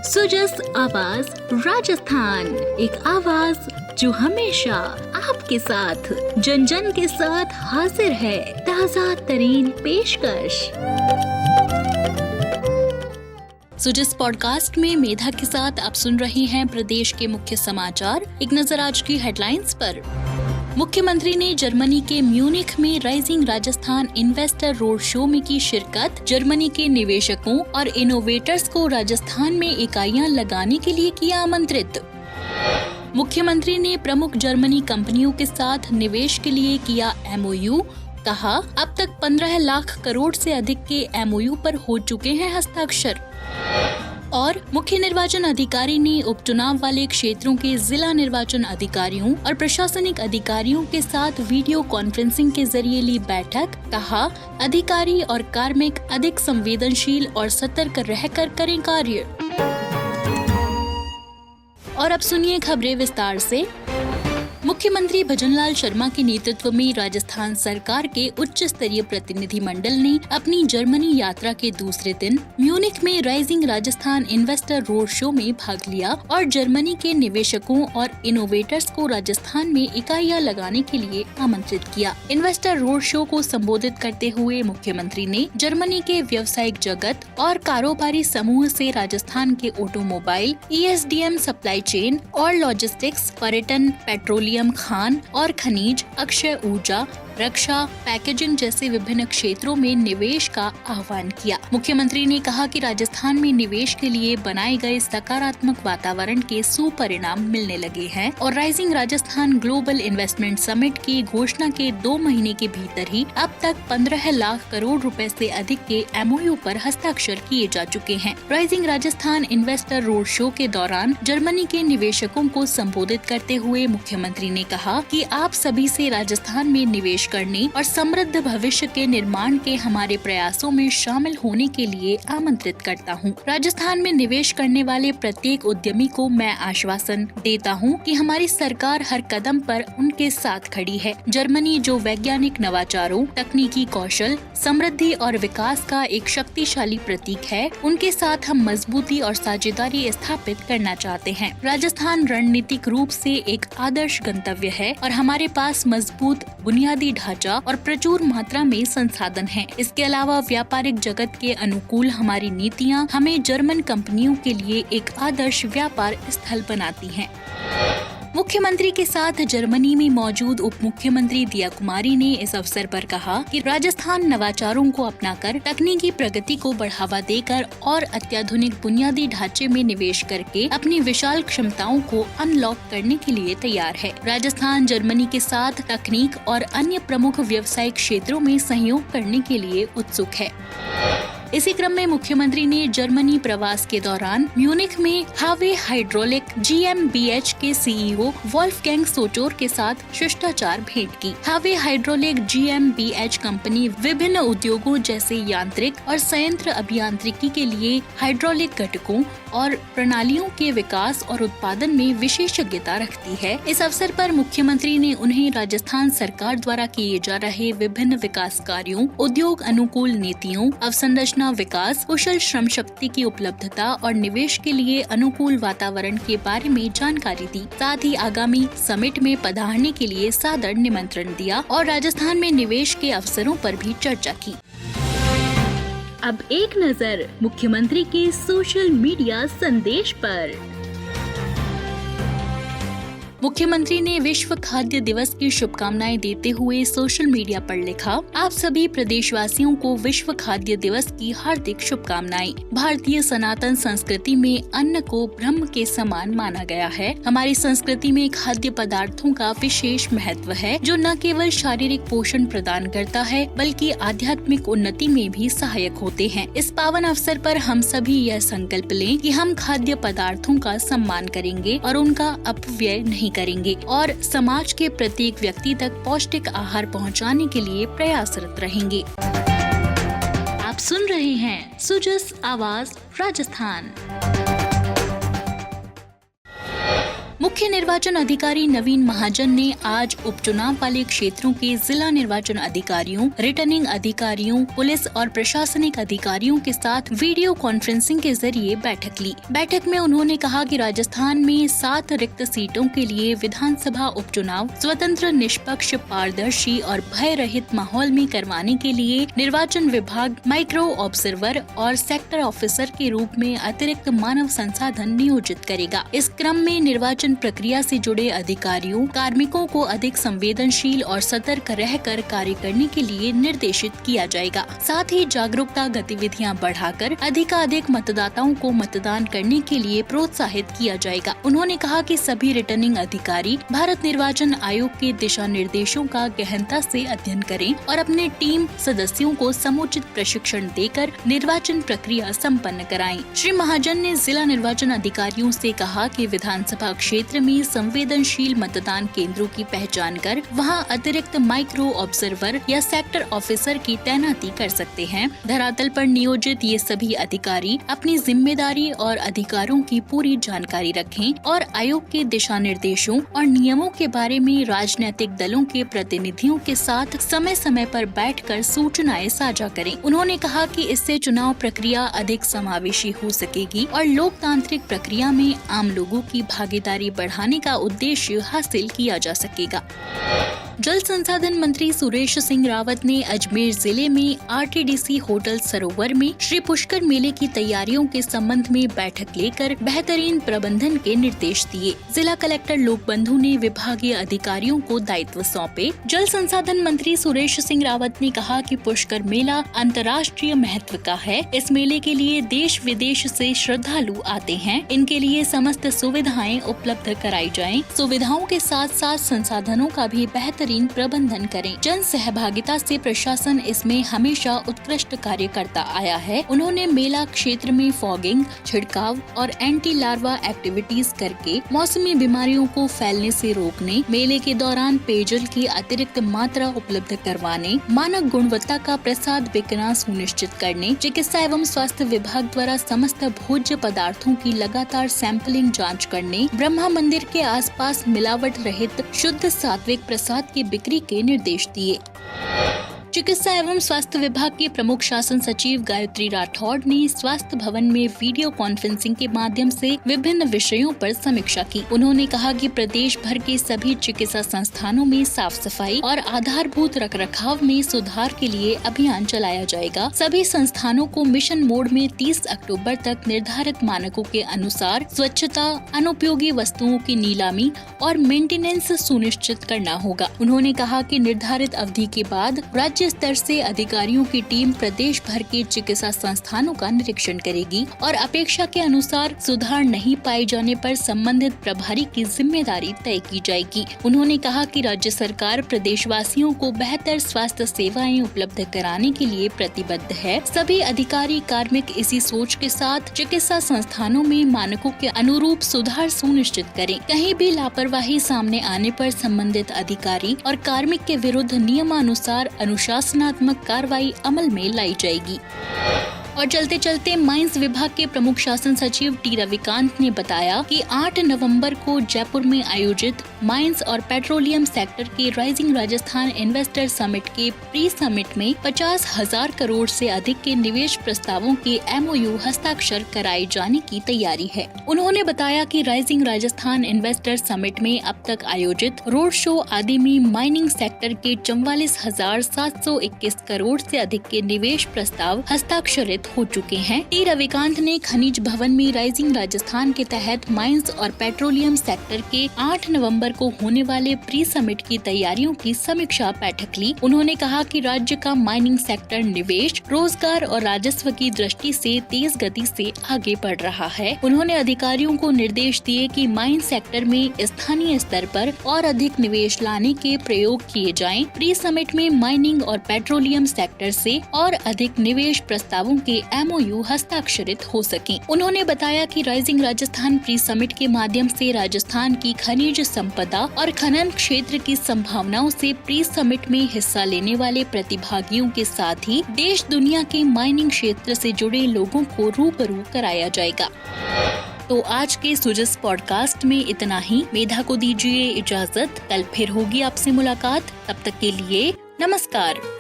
सुजस आवाज राजस्थान, एक आवाज जो हमेशा आपके साथ, जन जन के साथ हाजिर है। ताज़ा तरीन पेशकश। सुजस पॉडकास्ट में मेधा के साथ आप सुन रहे हैं प्रदेश के मुख्य समाचार। एक नजर आज की हेडलाइंस पर। मुख्यमंत्री ने जर्मनी के म्यूनिख में rising Rajasthan investor road show में की शिरकत। जर्मनी के निवेशकों और इनोवेटर्स को राजस्थान में इकाइयां लगाने के लिए किया आमंत्रित। मुख्यमंत्री ने प्रमुख जर्मनी कंपनियों के साथ निवेश के लिए किया MOU। कहा, अब तक 15 लाख करोड़ से अधिक के MOU पर हो चुके हैं हस्ताक्षर। और मुख्य निर्वाचन अधिकारी ने उपचुनाव वाले क्षेत्रों के जिला निर्वाचन अधिकारियों और प्रशासनिक अधिकारियों के साथ वीडियो कॉन्फ्रेंसिंग के जरिए ली बैठक। कहा, अधिकारी और कार्मिक अधिक संवेदनशील और सतर्क रहकर करें कार्य। और अब सुनिए खबरें विस्तार से। मुख्यमंत्री भजनलाल शर्मा के नेतृत्व में राजस्थान सरकार के उच्च स्तरीय प्रतिनिधिमंडल ने अपनी जर्मनी यात्रा के दूसरे दिन म्यूनिख में rising Rajasthan investor road show में भाग लिया और जर्मनी के निवेशकों और इनोवेटर्स को राजस्थान में इकाइयां लगाने के लिए आमंत्रित किया। इन्वेस्टर रोड शो को संबोधित करते हुए मुख्यमंत्री ने जर्मनी के व्यावसायिक जगत और कारोबारी समूह से राजस्थान के ऑटोमोबाइल, ESDM सप्लाई चेन और लॉजिस्टिक्स, पर्यटन, पेट्रोलियम, खान और खनिज, अक्षय ऊर्जा, रक्षा, पैकेजिंग जैसे विभिन्न क्षेत्रों में निवेश का आह्वान किया। मुख्यमंत्री ने कहा कि राजस्थान में निवेश के लिए बनाए गए सकारात्मक वातावरण के सुपरिणाम मिलने लगे हैं और rising Rajasthan global investment summit की घोषणा के 2 महीने के भीतर ही अब तक 15 लाख करोड़ रुपए से अधिक के MOU पर हस्ताक्षर किए जा चुके हैं। Rising Rajasthan investor road show के दौरान जर्मनी के निवेशकों को संबोधित करते हुए मुख्यमंत्री ने कहा कि आप सभी से राजस्थान में निवेश करने और समृद्ध भविष्य के निर्माण के हमारे प्रयासों में शामिल होने के लिए आमंत्रित करता हूं। राजस्थान में निवेश करने वाले प्रत्येक उद्यमी को मैं आश्वासन देता हूं कि हमारी सरकार हर कदम पर उनके साथ खड़ी है। जर्मनी जो वैज्ञानिक नवाचारों, तकनीकी कौशल, समृद्धि और विकास का एक शक्तिशाली प्रतीक है, उनके साथ हम मजबूती और साझेदारी स्थापित करना चाहते हैं। राजस्थान रणनीतिक रूप से एक आदर्श गंतव्य है और हमारे पास मजबूत बुनियादी ढांचा और प्रचुर मात्रा में संसाधन हैं। इसके अलावा व्यापारिक जगत के अनुकूल हमारी नीतियां हमें जर्मन कंपनियों के लिए एक आदर्श व्यापार स्थल बनाती हैं। मुख्यमंत्री के साथ जर्मनी में मौजूद उप मुख्यमंत्री दिया कुमारी ने इस अवसर पर कहा कि राजस्थान नवाचारों को अपनाकर तकनीकी प्रगति को बढ़ावा देकर और अत्याधुनिक बुनियादी ढांचे में निवेश करके अपनी विशाल क्षमताओं को अनलॉक करने के लिए तैयार है। राजस्थान जर्मनी के साथ तकनीक और अन्य प्रमुख व्यवसायिक क्षेत्रों में सहयोग करने के लिए उत्सुक है। इसी क्रम में मुख्यमंत्री ने जर्मनी प्रवास के दौरान म्यूनिख में हावे हाइड्रोलिक GmbH के CEO वोल्फगैंग सोटोर के साथ शिष्टाचार भेंट की। हावे हाइड्रोलिक GmbH कंपनी विभिन्न उद्योगों जैसे यांत्रिक और संयंत्र अभियांत्रिकी के लिए हाइड्रोलिक घटकों और प्रणालियों के विकास और उत्पादन में विशेषज्ञता रखती है। इस अवसर पर मुख्यमंत्री ने उन्हें राजस्थान सरकार द्वारा किए जा रहे विभिन्न विकास कार्यों, उद्योग अनुकूल नीतियों, अवसंरचना विकास, कुशल श्रम शक्ति की उपलब्धता और निवेश के लिए अनुकूल वातावरण के बारे में जानकारी दी। साथ ही आगामी समिट में पधारने के लिए सादर निमंत्रण दिया और राजस्थान में निवेश के अवसरों पर भी चर्चा की। अब एक नजर मुख्यमंत्री के सोशल मीडिया संदेश पर। मुख्यमंत्री ने विश्व खाद्य दिवस की शुभकामनाएं देते हुए सोशल मीडिया पर लिखा, आप सभी प्रदेशवासियों को विश्व खाद्य दिवस की हार्दिक शुभकामनाएं। भारतीय सनातन संस्कृति में अन्न को ब्रह्म के समान माना गया है। हमारी संस्कृति में खाद्य पदार्थों का विशेष महत्व है, जो न केवल शारीरिक पोषण प्रदान करता है बल्कि आध्यात्मिक उन्नति में भी सहायक होते हैं। इस पावन अवसर पर हम सभी यह संकल्प लें कि हम खाद्य पदार्थों का सम्मान करेंगे और उनका अपव्यय नहीं करेंगे और समाज के प्रत्येक व्यक्ति तक पौष्टिक आहार पहुंचाने के लिए प्रयासरत रहेंगे। आप सुन रहे हैं सुजस आवाज राजस्थान। मुख्य निर्वाचन अधिकारी नवीन महाजन ने आज उपचुनाव वाले क्षेत्रों के जिला निर्वाचन अधिकारियों, रिटर्निंग अधिकारियों, पुलिस और प्रशासनिक अधिकारियों के साथ वीडियो कॉन्फ्रेंसिंग के जरिए बैठक ली। बैठक में उन्होंने कहा कि राजस्थान में 7 रिक्त सीटों के लिए विधानसभा उपचुनाव स्वतंत्र, निष्पक्ष, पारदर्शी और भय रहित माहौल में करवाने के लिए निर्वाचन विभाग माइक्रो ऑब्जर्वर और सेक्टर ऑफिसर के रूप में अतिरिक्त मानव संसाधन नियोजित करेगा। इस क्रम में निर्वाचन प्रक्रिया से जुड़े अधिकारियों, कार्मिकों को अधिक संवेदनशील और सतर्क रहकर कार्य करने के लिए निर्देशित किया जाएगा। साथ ही जागरूकता गतिविधियां बढ़ाकर अधिकाधिक मतदाताओं को मतदान करने के लिए प्रोत्साहित किया जाएगा। उन्होंने कहा कि सभी रिटर्निंग अधिकारी भारत निर्वाचन आयोग के दिशा निर्देशों का गहनता से अध्ययन करें और अपने टीम सदस्यों को समुचित प्रशिक्षण देकर निर्वाचन प्रक्रिया संपन्न कराएं। श्री महाजन ने जिला निर्वाचन अधिकारियों से कहा कि विधानसभा क्षेत्र में संवेदनशील मतदान केंद्रों की पहचान कर वहां अतिरिक्त माइक्रो ऑब्जर्वर या सेक्टर ऑफिसर की तैनाती कर सकते हैं। धरातल पर नियोजित ये सभी अधिकारी अपनी जिम्मेदारी और अधिकारों की पूरी जानकारी रखें और आयोग के दिशा निर्देशों और नियमों के बारे में राजनीतिक दलों के प्रतिनिधियों के साथ समय समय पर बैठकर सूचनाएं साझा करें। उन्होंने कहा कि इससे चुनाव प्रक्रिया अधिक समावेशी हो सकेगी और लोकतांत्रिक प्रक्रिया में आम लोगों की भागीदारी बढ़ाने का उद्देश्य हासिल किया जा सकेगा। जल संसाधन मंत्री सुरेश सिंह रावत ने अजमेर जिले में आरटीडीसी होटल सरोवर में श्री पुष्कर मेले की तैयारियों के संबंध में बैठक लेकर बेहतरीन प्रबंधन के निर्देश दिए। जिला कलेक्टर लोकबंधु ने विभागीय अधिकारियों को दायित्व सौंपे। जल संसाधन मंत्री सुरेश सिंह रावत ने कहा कि पुष्कर मेला अंतर्राष्ट्रीय महत्व का है। इस मेले के लिए देश विदेश से श्रद्धालु आते हैं। इनके लिए समस्त सुविधाएं उपलब्ध कराई जाएं। सुविधाओं के साथ साथ संसाधनों का भी बेहतरीन प्रबंधन करें। जन सहभागिता से प्रशासन इसमें हमेशा उत्कृष्ट कार्य करता आया है। उन्होंने मेला क्षेत्र में फॉगिंग, छिड़काव और एंटी लार्वा एक्टिविटीज करके मौसमी बीमारियों को फैलने से रोकने, मेले के दौरान पेयजल की अतिरिक्त मात्रा उपलब्ध करवाने, मानक गुणवत्ता का प्रसाद बिकना सुनिश्चित करने, चिकित्सा एवं स्वास्थ्य विभाग द्वारा समस्त भोज्य पदार्थों की लगातार सैंपलिंग जाँच करने, ब्रह्मा मंदिर के आसपास मिलावट रहित शुद्ध सात्विक प्रसाद की बिक्री के निर्देश दिए। चिकित्सा एवं स्वास्थ्य विभाग के प्रमुख शासन सचिव गायत्री राठौड़ ने स्वास्थ्य भवन में वीडियो कॉन्फ्रेंसिंग के माध्यम से विभिन्न विषयों पर समीक्षा की। उन्होंने कहा कि प्रदेश भर के सभी चिकित्सा संस्थानों में साफ सफाई और आधारभूत रखरखाव में सुधार के लिए अभियान चलाया जाएगा। सभी संस्थानों को मिशन मोड में 30 अक्टूबर तक निर्धारित मानकों के अनुसार स्वच्छता, अनुपयोगी वस्तुओं की नीलामी और मेंटेनेंस सुनिश्चित करना होगा। उन्होंने कहा कि निर्धारित अवधि के बाद राज्य स्तर से अधिकारियों की टीम प्रदेश भर के चिकित्सा संस्थानों का निरीक्षण करेगी और अपेक्षा के अनुसार सुधार नहीं पाए जाने पर संबंधित प्रभारी की जिम्मेदारी तय की जाएगी। उन्होंने कहा कि राज्य सरकार प्रदेशवासियों को बेहतर स्वास्थ्य सेवाएं उपलब्ध कराने के लिए प्रतिबद्ध है। सभी अधिकारी कार्मिक इसी सोच के साथ चिकित्सा संस्थानों में मानकों के अनुरूप सुधार सुनिश्चित करें। कहीं भी लापरवाही सामने आने पर संबंधित अधिकारी और कार्मिक के विरुद्ध नियमानुसार अनुशासनात्मक कार्रवाई अमल में लाई जाएगी। और चलते चलते माइंस विभाग के प्रमुख शासन सचिव टी रविकांत ने बताया कि 8 नवंबर को जयपुर में आयोजित माइंस और पेट्रोलियम सेक्टर के राइजिंग राजस्थान इन्वेस्टर समिट के प्री समिट में 50,000 करोड़ से अधिक के निवेश प्रस्तावों के MOU हस्ताक्षर कराए जाने की तैयारी है। उन्होंने बताया कि राइजिंग राजस्थान इन्वेस्टर समिट में अब तक आयोजित रोड शो आदि में माइनिंग सेक्टर के 44,721 करोड़ से अधिक के निवेश प्रस्ताव हस्ताक्षरित हो चुके हैं। टी रविकांत ने खनिज भवन में राइजिंग राजस्थान के तहत माइंस और पेट्रोलियम सेक्टर के 8 नवंबर को होने वाले प्री समिट की तैयारियों की समीक्षा बैठक ली। उन्होंने कहा कि राज्य का माइनिंग सेक्टर निवेश, रोजगार और राजस्व की दृष्टि से तेज गति से आगे बढ़ रहा है। उन्होंने अधिकारियों को निर्देश दिए कि माइन सेक्टर में स्थानीय स्तर पर और अधिक निवेश लाने के प्रयोग किए जाएं। प्री समिट में माइनिंग और पेट्रोलियम सेक्टर से और अधिक निवेश प्रस्तावों के MOU हस्ताक्षरित हो सकें। उन्होंने बताया कि राइजिंग राजस्थान प्री समिट के माध्यम से राजस्थान की खनिज संपदा और खनन क्षेत्र की संभावनाओं से प्री समिट में हिस्सा लेने वाले प्रतिभागियों के साथ ही देश दुनिया के माइनिंग क्षेत्र से जुड़े लोगों को रूबरू कराया जाएगा। तो आज के सुजिस पॉडकास्ट में इतना ही। मेधा को दीजिए इजाजत, कल फिर होगी आपसे मुलाकात। तब तक के लिए नमस्कार।